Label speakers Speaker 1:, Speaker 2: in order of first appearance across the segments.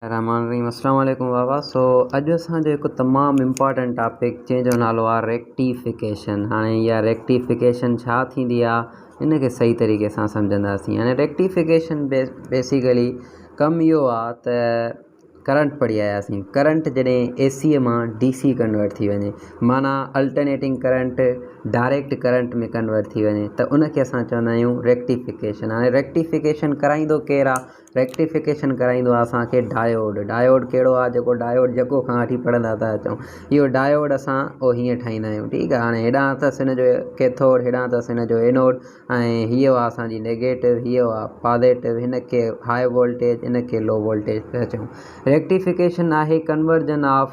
Speaker 1: रहमान रहीम अस्सलाम वालेकुम बाबा। अॼु असांजो हिकु तमामु इम्पॉर्टेंट टॉपिक जंहिंजो नालो आहे रेक्टिफिकेशन। हाणे इहा रेक्टिफिकेशन छा थींदी आहे इन खे सही तरीक़े सां सम्झंदासीं। हाणे रेक्टिफिकेशन बेसिकली कमु इहो आहे त करंट पढ़ी आयासीं। करंट जॾहिं एसीअ मां DC कन्वर्ट थी वञे, माना अल्टरनेटिंग करंट डायरेक्ट करंट में कन्वर्ट थी वञे त उनखे असां चवंदा आहियूं रेक्टिफिकेशन। हाणे रेक्टिफिकेशन कराईंदो केरु आहे? रेक्टिफिकेशन कराईंदो आहे असांखे डायोड। डायोड कहिड़ो आहे? जेको डायोड जेको खां वठी पढ़ंदा था अचूं, इहो डायोड असां हीअं ठाहींदा आहियूं। ठीकु आहे। हाणे हेॾां अथसि हिन जो कैथोड, हेॾां अथसि हिन जो एनोड, ऐं हीअ आहे असांजी नेगेटिव, हीअ आहे पॉजिटिव। हिन खे हाई वोल्टेज, इन खे लो वोल्टेज था चऊं। रेक्टिफिकेशन आहे कन्वर्जन ऑफ,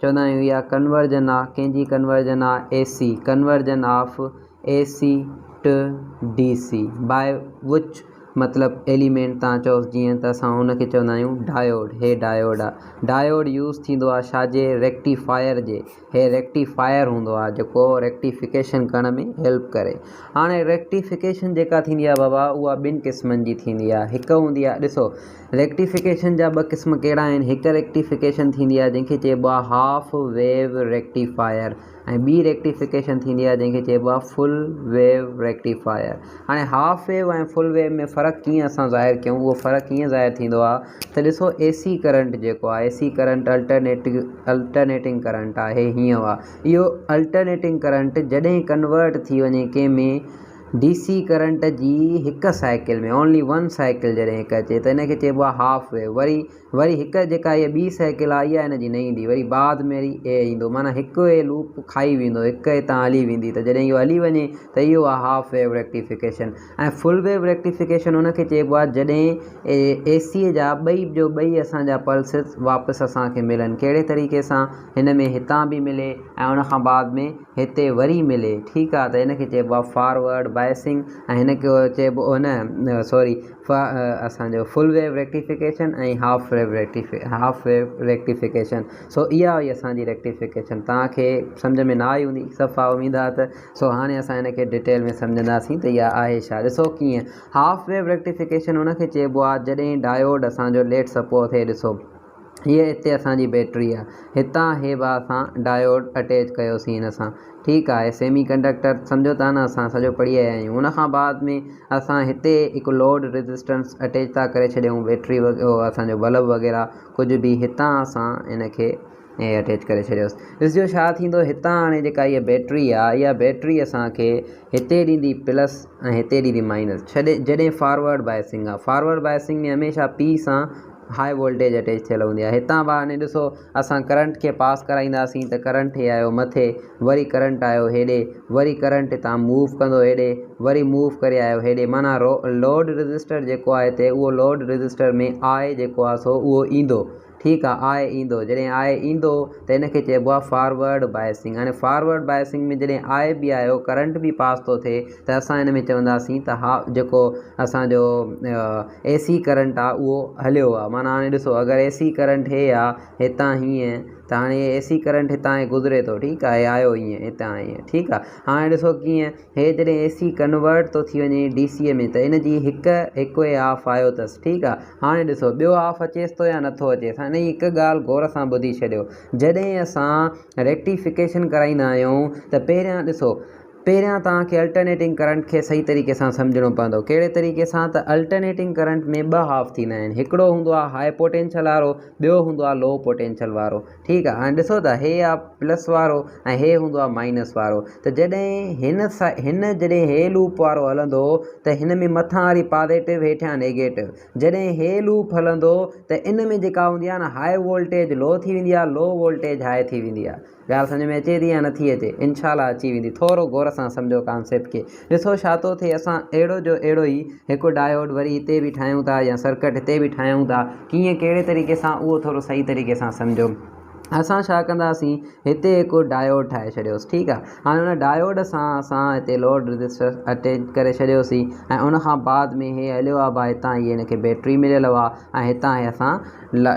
Speaker 1: चवंदा आहियूं इहा कन्वर्जन आहे कंहिंजी कन्वर्जन आहे? AC conversion of AC to DC by which मतिलबु एलिमेंट तव्हां चओ जीअं त असां हुनखे चवंदा आहियूं डायोड। हे डायोड आहे। डायोड यूज़ थींदो आहे छाजे? रेक्टिफायर जे। हे रेक्टिफायर हूंदो आहे जेको रेक्टिफिकेशन करण में हेल्प करे। हाणे रेक्टिफिकेशन जेका थींदी आहे बाबा, उहा ॿिनि क़िस्मनि जी थींदी आहे। हिकु हूंदी आहे, ॾिसो रेक्टिफिकेशन जा ॿ क़िस्म कहिड़ा आहिनि? हिकु रेक्टिफिकेशन थींदी आहे जंहिंखे चइबो आहे हाफ वेव रेक्टिफायर, ऐं ॿी रेक्टिफिकेशन थींदी आहे जंहिंखे चइबो आहे फुल वेव रेक्टिफायर। हाणे हाफ वेव ऐं फुल वेव में फ़र्क़ु कीअं असां ज़ाहिर कयूं? उहो फ़र्क़ु कीअं ज़ाहिर थींदो आहे त ॾिसो AC करंट जेको आहे, AC करंट अल्टरनेटिंग करंट आहे, हीअं आहे। इहो अल्टरनेटिंग करंट जॾहिं कन्वर्ट थी वञे कंहिं में DC करंट जी हिकु साइकिल में, ओनली वन साइकिल जॾहिं हिकु अचे त इनखे चइबो आहे हाफ वेव। वरी हिकु जेका इहा ॿी साइकिल आहे इहा हिन जी न ईंदी, वरी बाद में वरी ईंदो, माना हिकु लूप खाई वेंदो, हिकु हितां हली वेंदी, त जॾहिं इहो हली वञे त इहो आहे हाफ वेव रेक्टिफिकेशन। ऐं फुल वेव रेक्टिफिकेशन उनखे चइबो आहे जॾहिं AC जा ॿई असांजा पल्सिस वापसि असांखे मिलनि। कहिड़े तरीक़े सां? हिन में हितां बि मिले ऐं उनखां बाद में हिते वरी मिले। ठीकु आहे। त हिनखे चइबो आहे फॉरवर्ड बायसिंग, ऐं हिनखे चइबो असांजो फुल वेव रेक्टिफिकेशन ऐं हाफ वेव रेक्टिफिकेशन। इहा हुई असांजी रेक्टिफिकेशन। तव्हांखे सम्झ में न आई हूंदी सफ़ा, उमेद आहे त हाणे असां हिनखे डिटेल में सम्झंदासीं त इहा आहे छा। ॾिसो कीअं हाफ वेव रेक्टिफिकेशन उनखे चइबो आहे जॾहिं डायोड असांजो लेट सपोज थिए, ॾिसो हीअ हिते असांजी बैटरी आहे, हितां हे बि असां डायोड अटैच कयोसीं हिन सां। ठीकु आहे। सेमी कंडक्टर सम्झो था न, असां सॼो पढ़ी आया आहियूं। उनखां बाद में असां हिते हिकु लोड रेजिस्टेंस अटैच था करे छॾियूं, बैटरी असांजो बल्ब वग़ैरह कुझु बि, हितां असां हिनखे अटैच करे छॾियोसीं। ॾिसजो छा थींदो। हितां हाणे जेका इहा बैटरी आहे, इहा बैटरी असांखे हिते ॾींदी प्लस ऐं हिते ॾींदी माइनस। जॾहिं फॉरवर्ड बायसिंग आहे, फॉरवर्ड बायसिंग में हमेशह P सां हाई वोल्टेज अटैच थियल हूंदी आहे। हितां हाणे ॾिसो असां करंट खे पास कराईंदासीं त करंट हे आयो मथे, वरी करंट आयो हेॾे, वरी करंट हितां मूव कंदो हेॾे, वरी मूव करे आयो हेॾे, माना लोड रजिस्टर जेको आहे हिते, उहो लोड रजिस्टर में I जेको आहे सो उहो ईंदो। ठीकु आहे। I ईंदो, जॾहिं I ईंदो त हिनखे चइबो आहे फॉरवर्ड बायसिंग। हाणे फॉरवर्ड बायसिंग में जॾहिं I बि आयो, करंट बि पास थो थिए, त असां हिन में चवंदासीं त जेको असांजो AC करंट आहे उहो हलियो आहे। माना हाणे ॾिसो अगरि AC करंट हे आहे हितां हीअं, त हाणे AC करंट हितां गुज़रे थो। ठीकु आहे। आयो हीअं, हितां हीअं। ठीकु आहे। हाणे ॾिसो कीअं हे जॾहिं AC कन्वर्ट थो थी वञे DCअ में, त इन जी हिकु हाफ आयो अथसि। ठीकु आहे। हाणे ॾिसो ॿियो हाफ अचेसि थो या नथो अचेसि। हाणे हिकु ॻाल्हि गौर सां ॿुधी छॾियो, जॾहिं असां रेक्टिफिकेशन कराईंदा आहियूं त पहिरियां तव्हांखे अल्टरनेटिंग करंट खे सही तरीक़े सां सम्झणो पवंदो। कहिड़े तरीक़े सां? त अल्टरनेटिंग करंट में ॿ हाफ थींदा आहिनि, हिकिड़ो हूंदो आहे हाई पोटेंशियल वारो, ॿियो हूंदो आहे लो पोटेंशियल वारो। ठीकु आहे। हाणे ॾिसो त हे आहे प्लस वारो ऐं हे हूंदो आहे माइनस वारो। त जॾहिं जॾहिं हे लूप वारो हलंदो त हिन में मथां वारी पॉजिटिव, हेठियां नेगेटिव। जॾहिं हे लूप हलंदो त इन में जेका हूंदी आहे न, हाई वोल्टेज लो थी वेंदी आहे, लो वोल्टेज हाई थी वेंदी आहे। ॻाल्हि सम्झ में अचे थी या नथी अचे? इनशाला अची वेंदी। थोरो गौर सां सम्झो कॉन्सेप्ट खे। ॾिसो छा थो थिए, असां अहिड़ो जो अहिड़ो ई हिकु डायोड वरी हिते बि ठाहियूं था, या सर्किट हिते बि ठाहियूं था। कीअं, कहिड़े तरीक़े सां, उहो थोरो सही तरीक़े सां सम्झो। असां छा कंदासीं, हिते हिकु डायोड ठाहे छॾियोसीं, ठीकु आहे। हाणे हुन डायोड सां असां हिते लोड रजिस्टर अटैच करे छॾियोसीं ऐं उन खां बाद में हे हलियो आहे भाई, हितां हीअ हिनखे बैटरी मिलियल आहे ऐं हितां हे असां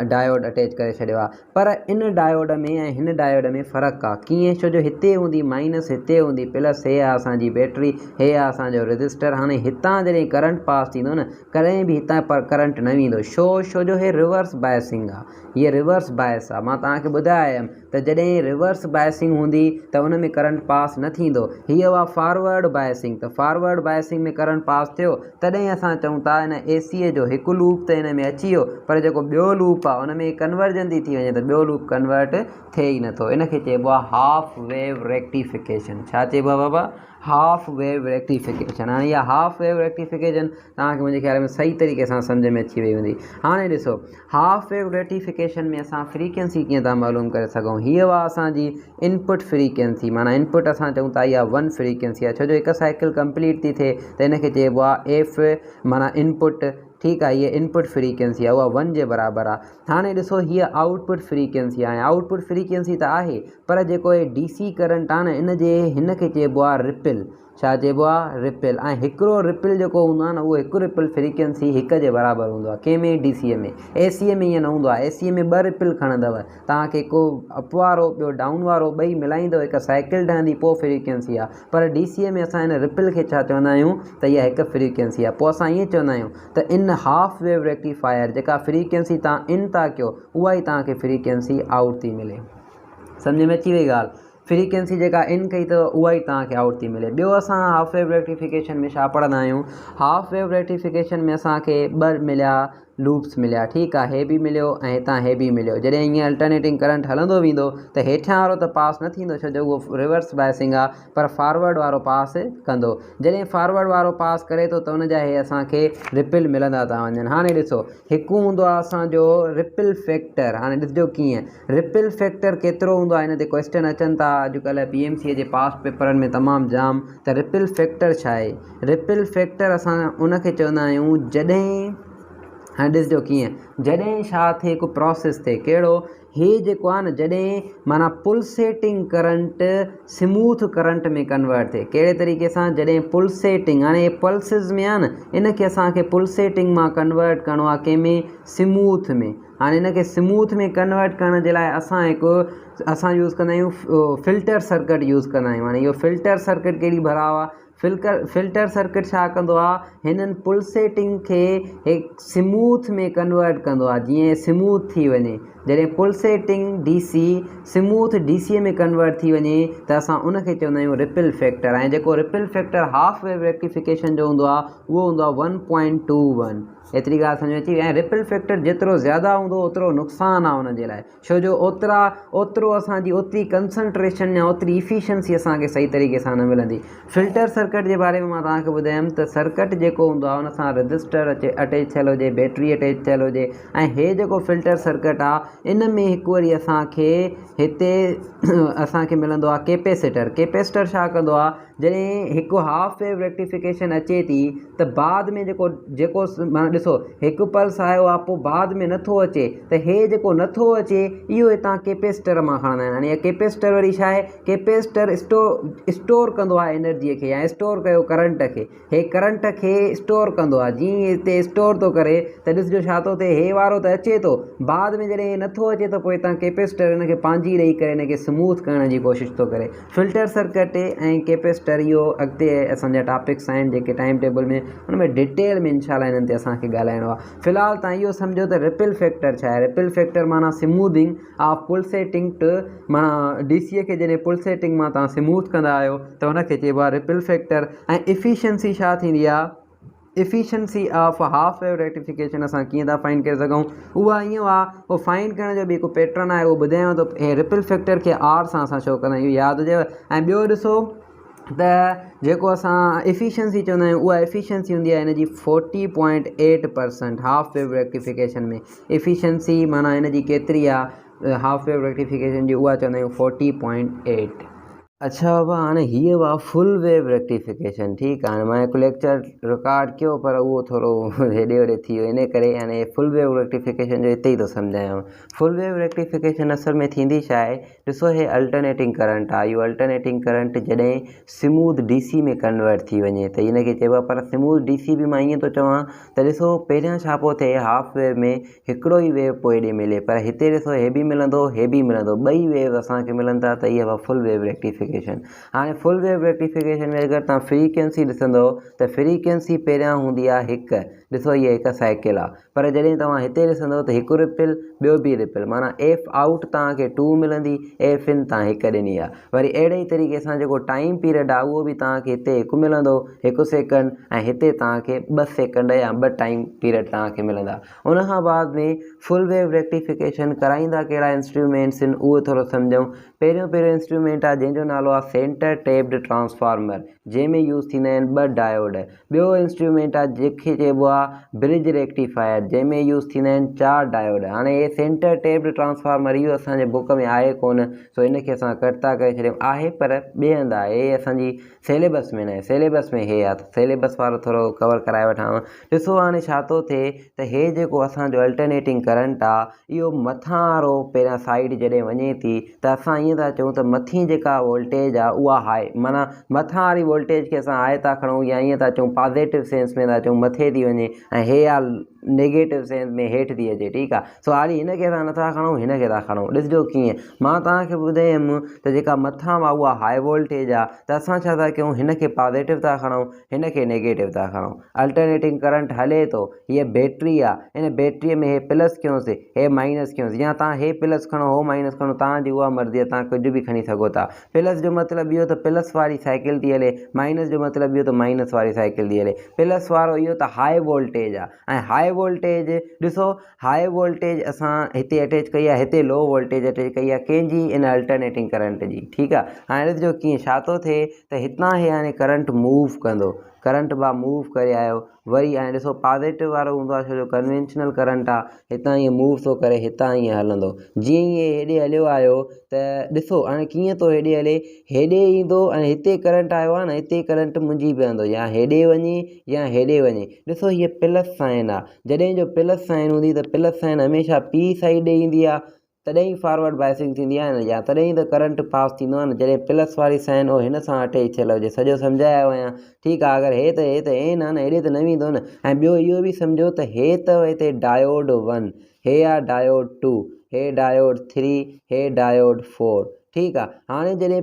Speaker 1: डायोड अटैच करे छॾियो आहे। पर इन डायोड में ऐं हिन डायोड में फ़र्क़ु आहे। कीअं? छो जो हिते हूंदी माइनस, हिते हूंदी प्लस, हे आहे असांजी बैटरी, हे आहे असांजो रजिस्टर। हाणे हितां जॾहिं करंट पास थींदो न, कॾहिं बि हितां पर करंट न वेंदो। छो जो हे रिवर्स बायसिंग आहे, हीअ रिवर्स बायस आहे। मां तव्हांखे ॿुधायमि त जॾहिं रिवर्स बायसिंग हूंदी त उन में करंट पास न थींदो। हीअ हुआ फॉरवर्ड बायसिंग, त फॉरवर्ड बायसिंग में करंट पास थियो तॾहिं असां चऊं था हिन एसीअ जो हिकु लूप त हिन में अची वियो, पर जेको ॿियो लूप आहे उन में कन्वर्जन थी वञे त ॿियो लूप कन्वर्ट थिए ई नथो। इनखे चइबो आहे हाफ वेव रेक्टिफिकेशन। छा चइबो आहे बाबा? Half wave rectification. हाणे इहा हाफ वेव रेक्टिफिकेशन तव्हांखे मुंहिंजे ख्याल में सही तरीक़े सां सम्झ में अची वई हूंदी। हाणे ॾिसो, हाफ वेव रेक्टिफिकेशन में असां फ्रीक्वेंसी कीअं था मालूम करे सघूं। हीअ हुआ असांजी इनपुट फ्रीक्वेंसी, माना इनपुट असां चऊं था इहा 1 फ्रीक्वेंसी आहे। छो जो हिकु साइकिल कंप्लीट थी थिए त इनखे चइबो आहे एफ, माना इनपुट, ठीकु आहे। हीअ इनपुट फ्रीक्वेंसी आहे, उहा 1 जे बराबरि आहे। हाणे ॾिसो, हीअ आउटपुट फ्रीक्वेंसी आहे। आउटपुट फ्रीक्वेंसी त आहे, पर जेको हे DC करंट आहे न, इन जे हिनखे चइबो आहे रिपिल। छा चइबो आहे? रिपिल। ऐं हिकिड़ो रिपिल जेको हूंदो आहे न, उहो हिकु रिपिल फ्रीक्वेंसी 1 जे बराबरि हूंदो आहे। कंहिंमें? DCअ में। ACअ में ईअं न हूंदो आहे। ACअ में 2 रिपिल खणंदव तव्हांखे, हिकु अप वारो ॿियो डाउन वारो, ॿई मिलाईंदव, हिकु साइकिल ठहंदी, पोइ फ्रीक्वेंसी आहे। पर DCअ में असां हिन रिपिल खे छा चवंदा आहियूं त इहा हिकु फ्रीक्वेंसी आहे। पोइ असां ईअं चवंदा आहियूं त इन हाफ वेव रेक्टिफायर जेका फ्रीक्वेंसी तव्हां इन था कयो, उहा ई तव्हांखे फ्रीक्वेंसी आउट थी मिले। सम्झ में अची वई ॻाल्हि? फ्रीक्वेंसी जेका इन कई अथव उहा ई तव्हांखे आउट थी मिले। ॿियो असां हाफ वेव रेक्टिफिकेशन में छा पढ़ंदा आहियूं? हाफ वेव रेक्टिफिकेशन में असांखे 2 मिलिया लूप्स मिलिया, ठीकु आहे। हे बि मिलियो ऐं हितां हे बि मिलियो। जॾहिं ईअं अल्टरनेटिंग करंट हलंदो वेंदो त हेठियां वारो त पास न थींदो, छो जो उहो रिवर्स बायसिंग आहे, पर फॉरवर्ड वारो पास कंदो। जॾहिं फॉरवर्ड वारो पास करे थो त उनजा हे असांखे रिपिल मिलंदा था वञनि। हाणे ॾिसो, हिकु हूंदो आहे असांजो रिपिल फैक्टर। हाणे ॾिसजो कीअं रिपिल फैक्टर केतिरो हूंदो आहे। हिन ते क्वेश्चन अचनि था अॼुकल्ह PMC जे पास्ट पेपरनि में तमामु जाम। त रिपिल फैक्टर छा आहे? रिपिल फैक्टर असां उनखे चवंदा आहियूं जॾहिं, हाणे ॾिसजो कीअं, जॾहिं छा थिए, हिकु प्रोसेस थिए। कहिड़ो? हे जेको आहे न, जॾहिं माना पुलसेटिंग करंट स्मूथ करंट में कन्वर्ट थिए। कहिड़े तरीक़े सां? जॾहिं पुलसेटिंग, हाणे पल्सिस में आहे न, इनखे असांखे पुलसेटिंग मां कन्वर्ट करिणो आहे कंहिंमें? स्मूथ में। हाणे इनखे स्मूथ में कन्वर्ट करण जे लाइ असां यूज़ कंदा आहियूं फिल्टर सर्किट यूज़ कंदा आहियूं। हाणे इहो फिल्टर सर्किट कहिड़ी भराव आहे? फिल्टर सर्किट छा कंदो आहे? हिननि पुलसेटिंग खे हिकु स्मूथ में कन्वर्ट कंदो आहे, जीअं स्मूथ थी वञे। जॾहिं पुलसेटिंग DC स्मूथ DCअ में कन्वर्ट थी वञे त असां उनखे चवंदा आहियूं रिपिल फैक्टर। ऐं जेको ripple factor half wave rectification जो हूंदो आहे उहो हूंदो आहे 1.21। एतिरी ॻाल्हि सम्झ में अची। ऐं रिपिल फैक्टर जेतिरो ज़्यादा हूंदो ओतिरो नुक़सानु आहे उन जे लाइ, छो जो ओतिरो असांजी ओतिरी कंसंट्रेशन या ओतिरी इफिशियंसी असांखे सही तरीक़े सां न मिलंदी। फिल्टर सर्किट जे बारे में मां तव्हांखे ॿुधायमि त सर्किट जेको हूंदो आहे उन सां रजिस्टर अटैच थियल हुजे, बैटरी अटैच थियल हुजे। ऐं हे जेको फिल्टर सर्किट आहे इन में हिकु वरी असांखे हिते असांखे मिलंदो आहे कैपेसिटर। कैपेसिटर छा कंदो आहे? जॾहिं हिकु हाफ वेव रेक्टिफिकेशन अचे थी त बाद में जेको माना ॾिसो, हिकु पल्स आयो आहे, पोइ बाद में नथो अचे, त हे जेको नथो अचे इहो हितां कैपेसिटर मां खणंदा आहिनि। हाणे कैपेसिटर वरी छा आहे? कैपेसिटर स्टोर कंदो आहे एनर्जीअ खे, या स्टोर कयो करंट खे। हे करंट खे स्टोर कंदो आहे। जीअं हिते स्टोर थो करे त ॾिसजो छा थो थिए, हे वारो त अचे थो, बाद में जॾहिं नथो अचे त पोइ हितां कैपेसिटर हिनखे पंहिंजी ॾेई करे हिनखे स्मूथ करण जी कोशिशि थो करे। फिल्टर सर्किट ऐं कैपेसिटर, इहो अॻिते असांजा टॉपिक्स आहिनि जेके टाइम टेबल में, हुन में डिटेल में इंशाल्लाह हिननि ते असांखे ॻाल्हाइणो आहे। फ़िलहालु तव्हां इहो सम्झो त रिपिल फैक्टर छा आहे। रिपिल फैक्टर माना स्मूदिंग ऑफ पुलसेटिंग टू, माना DCअ खे जॾहिं पुलसेटिंग मां तव्हां स्मूथ कंदा आहियो त हुनखे चइबो आहे रिपिल फैक्टर। ऐं इफिशियंसी छा थींदी आहे? Efficiency of half wave rectification असां कीअं था फाइंड करे सघूं? उहा ईअं आहे, उहो फाइंड करण जो बि हिकु पैटर्न आहे, उहो ॿुधायांव थो। हे रिपिल फैक्टर खे R सां असां शो कंदा आहियूं, यादि हुजेव। ऐं ॿियो ॾिसो त जेको असां इफिशियंसी चवंदा आहियूं, उहा इफिशियंसी हूंदी आहे हिनजी 40.8%। हाफ वेव रेक्टिफिकेशन में इफिशियंसी माना हिनजी केतिरी आहे हाफ वेव रेक्टिफिकेशन जी, उहा चवंदा आहियूं 40.8। अच्छा बाबा हाणे हीअ हुआ फुल वेव रेक्टिफिकेशन। ठीकु आहे, हाणे मां हिकु लेक्चर रिकॉर्ड कयो पर उहो थोरो हेॾे होॾे थी वियो, इन करे हाणे फुल वेव रेक्टिफिकेशन जो हिते ई थो सम्झायांव। फुल वेव रेक्टिफिकेशन असल में थींदी छा आहे, ॾिसो हे अल्टरनेटिंग करंट आहे। इहो अल्टरनेटिंग करंट जॾहिं स्मूथ DC में कन्वर्ट थी वञे त इनखे चइबो आहे। पर स्मूथ DC बि मां ईअं थो चवां त ॾिसो पहिरियां छा पियो थिए, हाफ वेव में हिकिड़ो ई वेव पोइ हेॾे मिले, पर हिते ॾिसो हे बि मिलंदो, हे बि मिलंदो, ॿई वेव असांखे मिलनि था, त इहा फुल वेव रेक्टिफिकेशन। हाणे फुल वेव रेक्टिफिकेशन में अगरि तव्हां फ्रीक्वेंसी ॾिसंदव त फ्रीक्वेंसी पहिरियां हूंदी आहे हिकु। ॾिसो हीअ हिकु साइकिल आहे, पर जॾहिं तव्हां हिते ॾिसंदव त हिकु रिपिल ॿियो बि रिपिल, माना एफ आउट तव्हांखे 2 मिलंदी, एफ इन तव्हां हिकु ॾिनी आहे। वरी अहिड़े ई तरीक़े सां जेको टाइम पीरियड आहे उहो बि तव्हांखे हिते हिकु मिलंदो, 1 सेकंड, ऐं हिते तव्हांखे 2 सेकंड या 2 टाइम पीरियड तव्हांखे मिलंदा। उनखां बाद में फुल वेव रेक्टिफिकेशन कराईंदा कहिड़ा इंस्ट्रूमेंट्स आहिनि उहो थोरो सम्झूं। पहिरियों इंस्ट्रूमेंट आहे जंहिंजो नालो आहे सेंटर टेप्ड ट्रांसफार्मर, जंहिंमें यूज़ थींदा आहिनि 2 डायोड। ॿियो इंस्ट्रूमेंट आहे जंहिंखे चइबो आहे ब्रिज रेक्टिफायर, जंहिंमें यूज़ थींदा आहिनि 4 डायोड। हाणे हे सेंटर टेप्ड ट्रांसफार्मर इहो असांजे बुक में आहे कोन, सो इनखे असां कट था करे छॾियूं। आहे पर ॿिए हंधि आहे, हे असांजी सिलेबस में न आहे, सिलेबस में हे आहे, सिलेबस वारो थोरो कवर कराए वठांव। ॾिसो हाणे छा थो थिए त हे जेको असांजो अल्टरनेटिंग करंट आहे इहो मथां वारो पहिरियां साइड जॾहिं वञे थी त असां ईअं था चऊं त मथीं जेका वोल्टेज आहे उहा हाई, माना मथां वारी वोल्टेज खे असां हाई था खणूं, या ईअं था चऊं पॉज़िटिव सेंस में था चऊं मथे थी वञे, ऐं हे आहे नेगेटिव सेंस में हेठि थी अचे। ठीकु आहे, सो हाली हिनखे असां नथा खणूं, हिनखे था खणूं। ॾिसजो कीअं, मां तव्हांखे ॿुधायमि त जेका मथां आहे उहा हाई वोल्टेज आहे, त असां छा था कयूं, हिनखे पॉज़िटिव था खणूं, हिनखे नेगेटिव था खणूं। अल्टरनेटिंग करंट हले थो, हीअ बैटरी आहे, इन बैटरीअ में हे प्लस कयोसीं, हे माइनस कयोसीं, या तव्हां हे प्लस खणो हो माइनस खणो, तव्हांजी उहा मर्ज़ी आहे, तव्हां कुझु बि खणी सघो था। प्लस जो मतिलबु इहो त प्लस वारी साइकिल थी हले, माइनस जो मतिलबु इहो त माइनस वारी साइकिल थी हले। प्लस वारो इहो त हाई वोल्टेज आहे, ऐं हाई वोल्टेज ॾिसो, हाई वोल्टेज असां हिते अटैच कई आहे, हिते लो वोल्टेज अटैच कई आहे, कंहिंजी, इन अल्टरनेटिंग करंट जी। ठीकु आहे, हाणे ॾिसजो कीअं छा थो थिए त हितां हे हाणे करंट मूव कंदो, करंट बा मूव करे आयो, वरी हाणे ॾिसो पॉज़िटिव वारो हूंदो आहे, छो जो कन्वेंशनल करंट आहे, हितां ईअं मूव थो करे, हितां ईअं हलंदो। जीअं ई हेॾे हलियो आयो त ॾिसो हाणे कीअं थो हेॾे हले, हेॾे ईंदो ऐं हिते करंट आयो आहे न, हिते करंट मुंझी पवंदो, या हेॾे वञे या हेॾे वञे। ॾिसो हीअ प्लस साइन आहे, जॾहिं जो प्लस साइन हूंदी त प्लस साइन हमेशह पी साइड ईंदी आहे, तॾहिं ई फॉरवर्ड बाइसिंग थींदी आहे न, या तॾहिं ई त करंट पास थींदो आहे न, जॾहिं प्लस वारी साइन हो हिन सां अटैच थियल हुजे। सॼो सम्झायो आहियां। ठीकु आहे, अगरि हे त एन आहे न, हेॾे त न वेंदो न। ऐं ॿियो इहो बि सम्झो त हे त हिते डायोड 1, हे आहे डायोड 2, हे डायोड 3, हे डायोड 4। ठीकु आहे, हाणे जॾहिं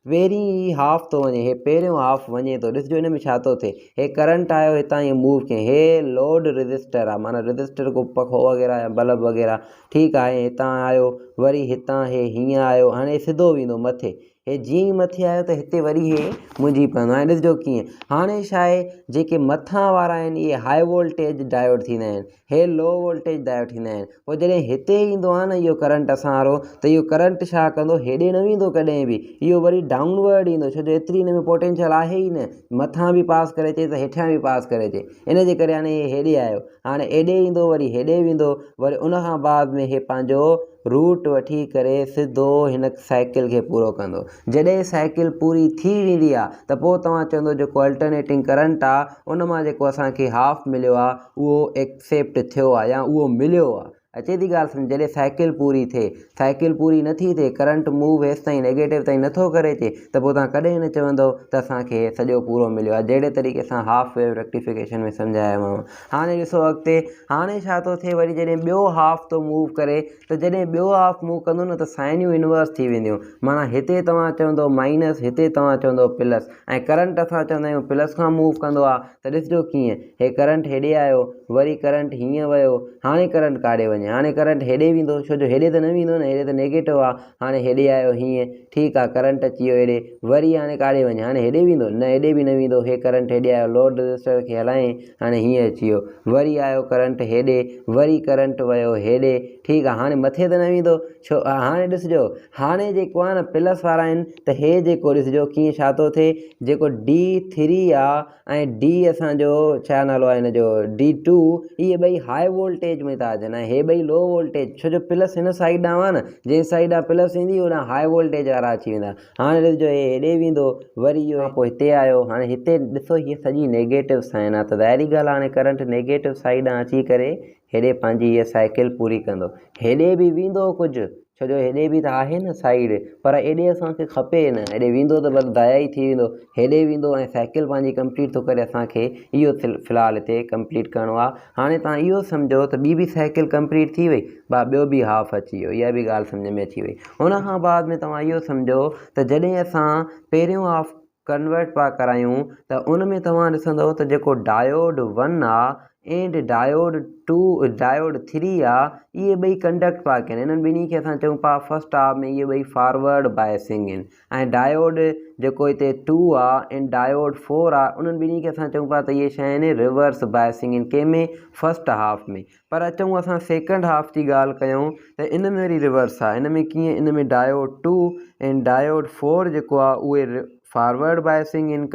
Speaker 1: पहिरीं हाफ थो वञे, हे पहिरियों हाफ वञे थो, ॾिसजो हिन में छा थो थिए, हे करंट आयो हितां ईअं मूव कयईं, हे लोड रजिस्टर आहे, माना रजिस्टर को पखो वग़ैरह या बल्ब वग़ैरह। ठीकु आहे, हितां आयो, वरी हितां हे हीअं आयो, हाणे सिधो वेंदो मथे, हे जीअं ई मथे आयो त हिते वरी हे मुंझी पवंदो। हाणे ॾिसजो कीअं, हाणे छा आहे, जेके मथां वारा आहिनि इहे हाई वोल्टेज डायोड थींदा आहिनि, हे लो वोल्टेज डायोड थींदा आहिनि। पोइ जॾहिं हिते ईंदो आहे न इहो करंट असां वारो, त इहो करंट छा कंदो, हेॾे न वेंदो कॾहिं बि, इहो वरी डाउनवर्ड ईंदो, छो जो एतिरी हिन में पोटेंशियल आहे ई न, मथां बि पास करे अचे त हेठियां बि पास करे अचे, इन जे करे हाणे हे हेॾे आयो, हाणे एॾे ईंदो वरी हेॾे वेंदो, वरी उनखां बाद में हे पंहिंजो रूट वठी करे सिधो हिन साइकिल खे पूरो कंदो। जॾहिं साइकिल पूरी थी वेंदी आहे त पोइ तव्हां चवंदो जेको अल्टरनेटिंग करंट आहे उन मां जेको असांखे हाफ मिलियो आहे उहो एक्सेप्ट थियो आहे, या उहो मिलियो आहे। अचे थी ॻाल्हि सम्झ, जॾहिं साइकिल पूरी थिए, साइकिल पूरी नथी थिए, करंट मूव हेसि ताईं नेगेटिव ताईं नथो करे अचे, त पोइ तव्हां कॾहिं न चवंदव त असांखे सॼो पूरो मिलियो आहे। जहिड़े तरीक़े सां हाफ वेव रेक्टिफिकेशन में सम्झायोमांव। हाणे ॾिसो अॻिते, हाणे छा थो थिए, वरी जॾहिं ॿियो हाफ थो मूव करे, त जॾहिं ॿियो हाफ मूव कंदो न त साइनियूं इनवर्स थी वेंदियूं, माना हिते तव्हां चवंदव माइनस, हिते तव्हां चवंदव प्लस, ऐं करंट असां चवंदा आहियूं प्लस खां मूव कंदो आहे। त ॾिसजो कीअं, हे करंट हेॾे आयो, वरी करंट हीअं वियो, हाणे करंट काॾे वञे, हाणे करंट हेॾे वेंदो, छो जो हेॾे त न वेंदो न, हेॾे त नेगेटिव आहे, हाणे हेॾे आयो हीअं। ठीकु आहे, करंट अची वियो हेॾे, वरी हाणे काॾे वञे, हाणे हेॾे वेंदो न, हेॾे बि न वेंदो, हे करंट हेॾे आयो, लोड रजिस्टर खे हलाए हाणे हीअं अची वियो, वरी आयो करंट हेॾे, वरी करंट वियो हेॾे। ठीकु आहे, हाणे मथे त न वेंदो, छो हाणे ॾिसजो, हाणे जेको आहे न प्लस वारा आहिनि, त हे जेको ॾिसजो कीअं छा थो थिए, जेको D3 आहे ऐं D असांजो छा नालो आहे हिन जो D2, इहे ॿई हाई वोल्टेज में था अचनि, ऐं हे ॿई लो वोल्टेज, छो जो प्लस हिन साइड ॾांहुं आहे न, जंहिं साइड आहे प्लस ईंदी होॾां हाई वोल्टेज वारा अची वेंदा। हाणे ॾिसजो हे हेॾे वेंदो, वरी इहो पोइ हिते आयो, हाणे हिते ॾिसो हीअ सॼी नेगेटिव साइन आहे, त ज़ाहिरी ॻाल्हि आहे हाणे करंट नेगेटिव साइड ॾांहुं अची करे हेॾे पंहिंजी हीअ साइकिल पूरी कंदो। हेॾे बि वेंदो कुझु, छो जो हेॾे बि त आहे न साइड, पर हेॾे असांखे खपे न, हेॾे वेंदो त बस दाया ई थी वेंदो, हेॾे वेंदो ऐं साइकिल पंहिंजी कंप्लीट थो करे। असांखे इहो फ़िलहालु हिते कंप्लीट करिणो आहे। हाणे तव्हां इहो सम्झो त ॿी बि साइकिल कंप्लीट थी वई, ॿियो बि हाफ अची वियो, इहा बि ॻाल्हि सम्झ में अची वई। हुन खां बाद में तव्हां इहो सम्झो त जॾहिं असां पहिरियों हाफ कन्वर्ट पिया करायूं त उन में तव्हां ॾिसंदव त जेको डायोड 1 आहे एंड डायोड 3 आहे, इहे ॿई कंडक्ट पिया कनि। इन्हनि ॿिन्ही खे असां चऊं पिया फस्ट हाफ में इहे ॿई फॉरवर्ड बायसिंग आहिनि, ऐं डायोड जेको हिते 2 आहे ऐं डायोड 4 आहे, उन्हनि ॿिन्ही खे असां चऊं पिया त इहे शइ आहिनि रिवर्स बायसिंग आहिनि, कंहिंमें फस्ट हाफ में। पर अचूं असां सेकेंड हाफ जी ॻाल्हि कयूं त इन में वरी रिवर्स आहे। इन में कीअं, इन में डायोड 2 ऐं डायोड 4 जेको आहे उहे फॉरवर्ड बायसिंग इन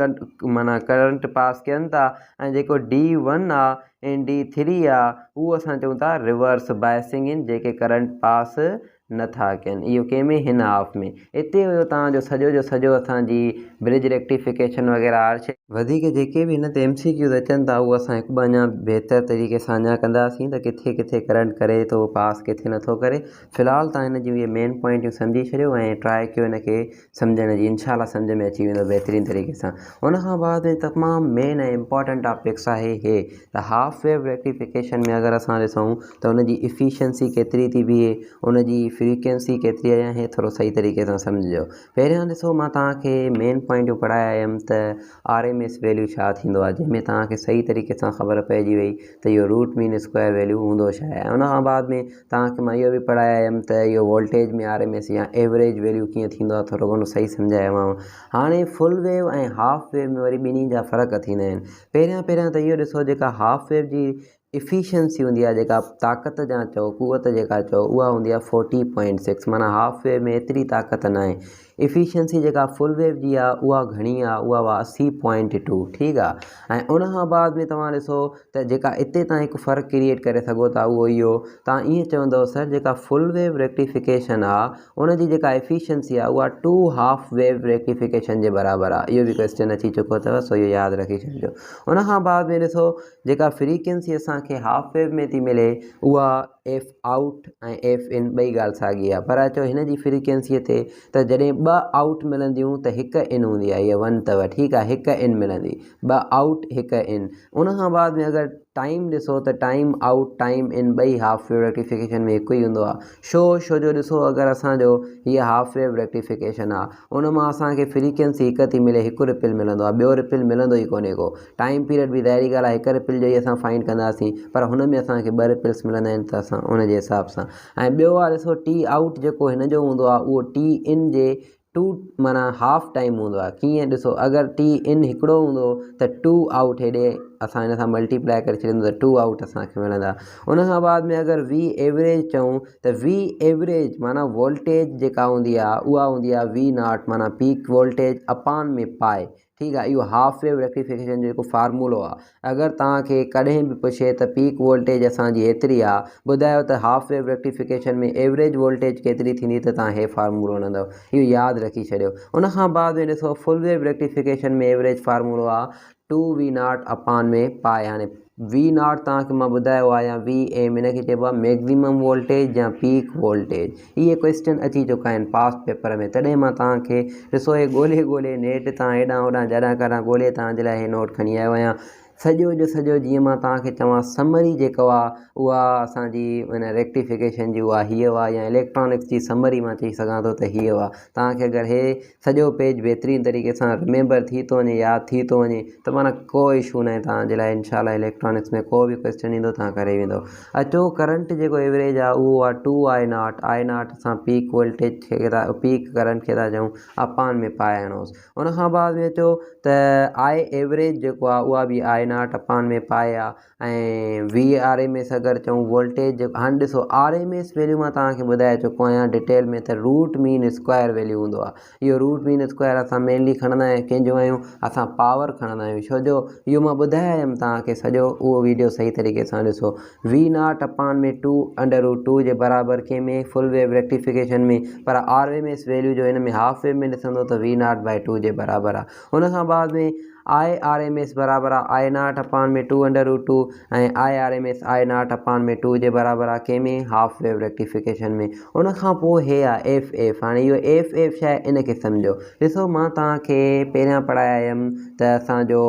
Speaker 1: माना करंट पास कनि था, ऐं जेको D1 आहे ऐं D3 आहे उहो असां चऊं था रिवर्स बायसिंग आहिनि, जेके करंट पास नथा कनि। इहो कंहिंमें, हिन हाफ में। हिते हुयो तव्हांजो सॼो जो सॼो असांजी ब्रिज रेक्टिफिकेशन वग़ैरह हर शइ। वधीक जेके बि हिन ते MCQs अचनि था उहे असां हिकु ॿ अञा बहितर तरीक़े सां अञा कंदासीं त किथे किथे करंट करे थो पास, किथे नथो करे। फ़िलहालु तव्हां हिन जूं इहे मेन पॉइंटियूं सम्झी छॾियो ऐं ट्राए कयो हिन खे सम्झण जी, इनशाला सम्झ में अची वेंदो बहितरीनु तरीक़े सां। हुन खां बाद में तमामु मेन ऐं इम्पॉर्टेंट टॉपिक्स आहे हे त हाफ वेव रेक्टिफिकेशन में अगरि असां ॾिसूं त हुनजी इफिशियंसी केतिरी थी बीहे, उनजी फ्रीक्वेंसी केतिरी आहे, हे थोरो सही तरीक़े सां सम्झिजो। पहिरियां ॾिसो मां तव्हांखे मेन पॉइंटियूं पढ़ाया आयमि त RMS वैल्यू छा थींदो आहे, जंहिंमें तव्हांखे सही तरीक़े सां ख़बर पइजी वई त इहो रूट मीन स्क्वायर वैल्यू हूंदो छा आहे। हुन खां बाद में तव्हांखे मां इहो बि पढ़ाया आयमि त इहो वोल्टेज में RMS या एवरेज वैल्यू कीअं थींदो आहे, थोरो घणो सही सम्झायोमांव। हाणे फुल वेव ऐं हाफ वेव में वरी ॿिन्ही जा फ़र्क़ु थींदा आहिनि। पहिरियां त इहो ॾिसो, जेका हाफ वेव जी इफिशियंसी हूंदी आहे, जेका ताक़त जा चओ, कुवत जेका चओ, उहा हूंदी आहे 40.6, माना हाफ वेव में एतिरी ताक़त न आहे। इफिशियंसी जेका फुल वेव जी आहे उहा घणी आहे, उहा 80.2, ठीकु आहे। ऐं उन खां बाद में तव्हां ॾिसो त जेका हिते तव्हां हिकु फ़र्क़ु क्रिएट करे सघो था उहो इहो, तव्हां ईअं चवंदव सर जेका फुल वेव रेक्टिफिकेशन आहे उनजी जेका इफिशियंसी आहे उहा 2 हाफ वेव रेक्टिफिकेशन जे बराबरि आहे। इहो बि क्वेश्चन अची चुको अथव, सो इहो यादि रखी छॾिजो। उन खां बाद में ॾिसो जेका फ्रीक्वेंसी असांखे हाफ वेव में थी मिले उहा एफ आउट ऐं एफ इन ॿई ॻाल्हि साॻी आहे, पर अचो हिन जी फ्रीक्वेंसीअ ते त जॾहिं 2 आउट मिलंदियूं त 1 इन हूंदी आहे, इहा 1 अथव, ठीकु आहे, 1 इन मिलंदी, 2 आउट 1 इन। उन खां बाद में अगरि टाइम ॾिसो त टाइम आउट टाइम इन ॿई हाफ वेव रेक्टिफिकेशन में हिकु ई हूंदो आहे। छो जो ॾिसो अगरि असांजो हीअ हाफ वेव रेक्टिफिकेशन आहे उन मां असांखे फ्रीक्वेंसी हिकु थी मिले, हिकु रिपिल मिलंदो आहे, ॿियो रिपिल मिलंदो ई कोन्हे को। टाइम पीरियड बि ज़ाहिरी ॻाल्हि आहे हिकु रिपिल जो ई असां फाइंड कंदासीं, पर हुन में असांखे 2 रिपिल्स मिलंदा आहिनि त असां उन जे हिसाब सां। ऐं ॿियो आहे ॾिसो टी आउट जेको हिन जो हूंदो आहे उहो टी इन जे 2 माना हाफ टाइम हूंदो आहे। कीअं ॾिसो, अगरि टी इन हिकिड़ो हूंदो त 2 आउट हेॾे असां हिन सां मल्टीप्लाई करे छॾींदो त 2 आउट असांखे मिलंदा। उन खां बाद में अगरि वी एवरेज चऊं त वी एवरेज माना वोल्टेज जेका हूंदी आहे उहा हूंदी आहे V0 माना पीक वोल्टेज अपान में पाए, ठीकु आहे। इहो हाफ वेव रेक्टिफिकेशन जो जेको फार्मूलो आहे, अगरि तव्हांखे कॾहिं बि पुछे त पीक वोल्टेज असांजी एतिरी आहे, ॿुधायो त हाफ वेव रेक्टिफिकेशन में एवरेज वोल्टेज केतिरी थींदी, त तव्हां हे फार्मूलो हणंदव, इहो यादि रखी छॾियो। उन खां बाद में ॾिसो फुल वेव रेक्टिफिकेशन में एवरेज फार्मूलो आहे 2V0 अपान में पाए। हाणे V0 तव्हांखे मां ॿुधायो आहे या VM, हिनखे चइबो आहे मैक्सिमम वोल्टेज या पीक वोल्टेज। इहे क्वेश्चन अची चुका आहिनि पास्ट पेपर में, तॾहिं मां तव्हांखे ॾिसो हे ॻोल्हे नेट तां हेॾां होॾां जॾां कॾां ॻोल्हे तव्हांजे लाइ हे नोट खणी आयो आहियां। सॼो जो सॼो जीअं मां तव्हांखे चवां समरी जेको आहे उहा असांजी हिन रेक्टिफिकेशन जी उहा हीअ हुआ, या इलेक्ट्रॉनिक्स जी समरी मां चई सघां थो त हीअ हुआ। तव्हांखे अगरि हे सॼो पेज बहितरीनु तरीक़े सां रिमेंबर थी थो वञे, यादि थी थो वञे, त माना को इशू न आहे तव्हांजे लाइ। इनशाला इलेक्ट्रॉनिक्स में को बि क्वेश्चन ईंदो तव्हां करे वेंदो। अचो करंट जेको एवरेज आहे उहो आहे 2I0। I0 असां पीक वोल्टेज खे था, पीक करंट खे था चऊं, अपान में पाए हणोसि। उन खां बाद में अचो त I एवरेज जेको आहे उहा बि I0 I0 अपान में पाए आहे। VRMS अगरि चऊं वोल्टेज, हाणे ॾिसो RMS वैल्यू मां तव्हांखे ॿुधाए चुको आहियां डिटेल में त रूट मीन स्क्वायर वैल्यू हूंदो आहे। इहो रूट मीन स्क्वायर असां मेनली खणंदा आहियूं कंहिंजो आहियूं, असां पावर खणंदा आहियूं। छो जो इहो मां ॿुधाए आयुमि तव्हांखे सॼो उहो वीडियो सही तरीक़े सां ॾिसो। V0 अपान में 2√2 जे बराबरि कंहिं में फुल वेव रेक्टिफिकेशन में, पर RMS वैल्यू जो हिन में हाफ वेव में ॾिसंदो त V0/2 जे बराबरि आहे। हुन खां बाद में IRMS बराबरि आहे I0 अपान में 2√2 ऐं IRMS I0 अपान में 2 जे बराबरि आहे कंहिं में हाफ वेव रेक्टिफिकेशन में। उन खां पोइ हे आहे FF। हाणे इहो FF छा आहे इनखे सम्झो। ॾिसो मां तव्हांखे पहिरियां पढ़ाया आयुमि त असांजो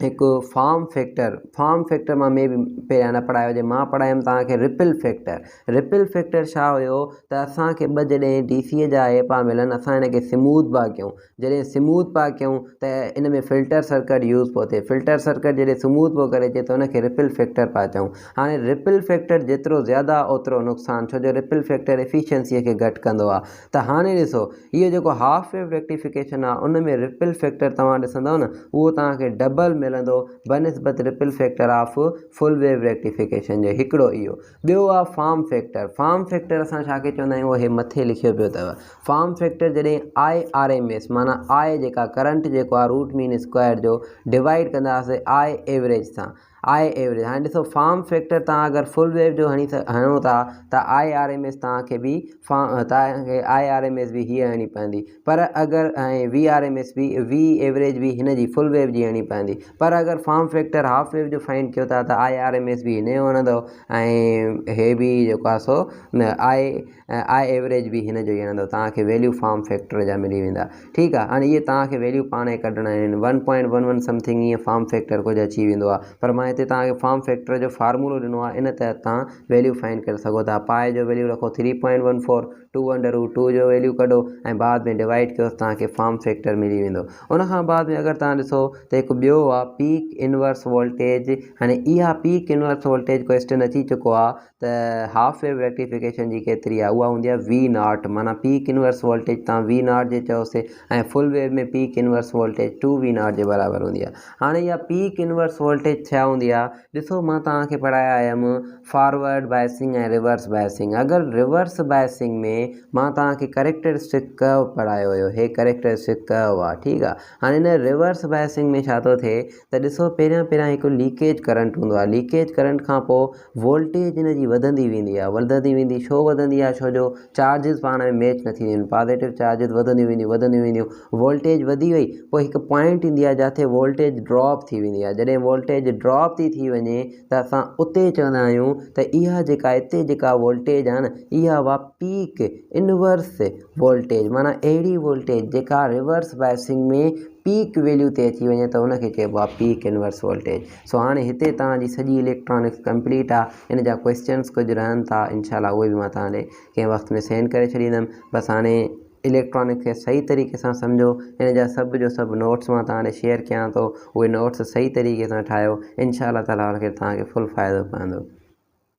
Speaker 1: हिकु फॉर्म फैक्टर मां में बि पहिरियां न पढ़ायो हुजे, मां पढ़ायुमि तव्हांखे रिपल फैक्टर। रिपल फैक्टर छा हुयो त असांखे ॿ जॾहिं DC जा एपा मिलनि असां हिनखे स्मूथ पिया कयूं। जॾहिं स्मूथ पिया कयूं त इन में फिल्टर सर्किट यूज़ पियो थिए। फिल्टर सर्किट जॾहिं स्मूथ पियो करे अचे त हुनखे रिपल फैक्टर पिया चऊं। हाणे रिपल फैक्टर जेतिरो ज़्यादा ओतिरो नुक़सानु, छो जो रिपल फैक्टर एफिशिएंसीअ खे घटि कंदो आहे। त हाणे ॾिसो इहो जेको हाफ वेव रेक्टिफिकेशन आहे उन में रिपल फैक्टर तव्हां ॾिसंदव न उहो तव्हांखे डबल मिलंदो बनस्बत ripple factor of full wave rectification जे। हिकिड़ो इहो। ॿियो आहे फॉर्म फैक्टर। फॉर्म फैक्टर असां छाखे चवंदा आहियूं, उहो मथे लिखियो पियो अथव। फॉर्म फैक्टर जॾहिं IRMS माना आई जेका करंट जेको आहे रूट मीन स्क्वायर जो डिवाइड कंदासीं आई एवरेज सां। हाणे ॾिसो फॉर्म फैक्टर तव्हां अगरि फुल वेव जो हणो था त IRMS तव्हांखे बि तव्हांखे IRMS बि हीअ हणी पवंदी, पर अगरि ऐं VRMS बि V एवरेज बि हिन जी फुल वेव जी हणी पवंदी। पर अगरि फॉर्म फैक्टर हाफ वेव जो फाइंड कयो था त IRMS बि हिन जो हणंदो ऐं हे बि जेको आहे सो आई एवरेज बि हिन जो ई हणंदो। तव्हांखे वैल्यू फॉर्म फैक्टर जा मिली वेंदा। ठीकु आहे। हाणे इहे तव्हांखे वैल्यू पाण ई कढणा आहिनि। 1.11 समथिंग ईअं फॉर्म फैक्टर कुझु अची वेंदो आहे, पर मां हिते तव्हांखे फॉर्म फैक्टर जो फार्मूलो ॾिनो आहे, इन तहत तव्हां वैल्यू फाइंड करे सघो था। पाए जो वैल्यू रखो 3.14, 2√2 जो वैल्यू कढो ऐं बाद में डिवाइड कयो तव्हांखे फॉर्म फैक्टर मिली वेंदो। उन खां बाद में अगरि तव्हां ॾिसो त हिकु ॿियो आहे पीक इनवर्स वोल्टेज। हाणे इहा पीक इनवर्स वोल्टेज क्वेश्चन अची चुको आहे त हाफ वेव रेक्टिफिकेशन जी केतिरी आहे, उहा हूंदी आहे V0 माना पीक इनवर्स वोल्टेज तव्हां V0 जे चयोसीं ऐं फुल वेव में पीक इनवर्स वोल्टेज 2V0 जे बराबरि हूंदी आहे। हाणे इहा पीक इनवर्स वोल्टेज छा हूंदी आहे, ॾिसो मां तव्हांखे पढ़ाया आयुमि फॉरवर्ड बायसिंग ऐं रिवर्स बायसिंग। अगरि रिवर्स बायसिंग में मां तव्हांखे करेक्टरिस्टिक कर्व पढ़ायो हुयो, हे करेक्टरिस्टिक कर्व आहे। ठीकु आहे। हाणे हिन रिवर्स बायसिंग में छा थो थिए त ॾिसो पहिरियां हिकु लीकेज करंट हूंदो आहे। लीकेज करंट खां पोइ वोल्टेज हिन जी वधंदी वेंदी। छो वधंदी आहे, छो जो चार्जिस पाण में मैच न थींदियूं आहिनि। पॉज़िटिव चार्जिस वधंदियूं वेंदियूं, वोल्टेज वधी वई, पोइ हिकु पॉइंट ईंदी आहे जिथे वोल्टेज ड्रॉप थी वेंदी आहे। जॾहिं वोल्टेज ड्रॉप थी वञे त असां उते चवंदा आहियूं त इहा जेका हिते जेका वोल्टेज आहे न इहा हुआ पीक इनवर्स वोल्टेज, माना अहिड़ी वोल्टेज जेका रिवर्स बायसिंग में पीक वैल्यू ते अची वञे त उनखे चइबो आहे पीक इनवर्स वोल्टेज। सो हाणे हिते तव्हांजी सॼी इलेक्ट्रॉनिक्स कंप्लीट आहे। इन जा क्वेश्चन्स कुझु रहनि था, इनशाला उहे बि मां तव्हांखे कंहिं वक़्त में सेंड करे छॾींदुमि। बसि हाणे इलेक्ट्रॉनिक्स खे सही तरीक़े सां सम्झो। इन जा सभु जो सभु नोट्स मां तव्हांखे शेयर कयां थो, उहे नोट्स सही तरीक़े सां ठाहियो। इनशाला ताला तव्हांखे फुल फ़ाइदो पवंदो।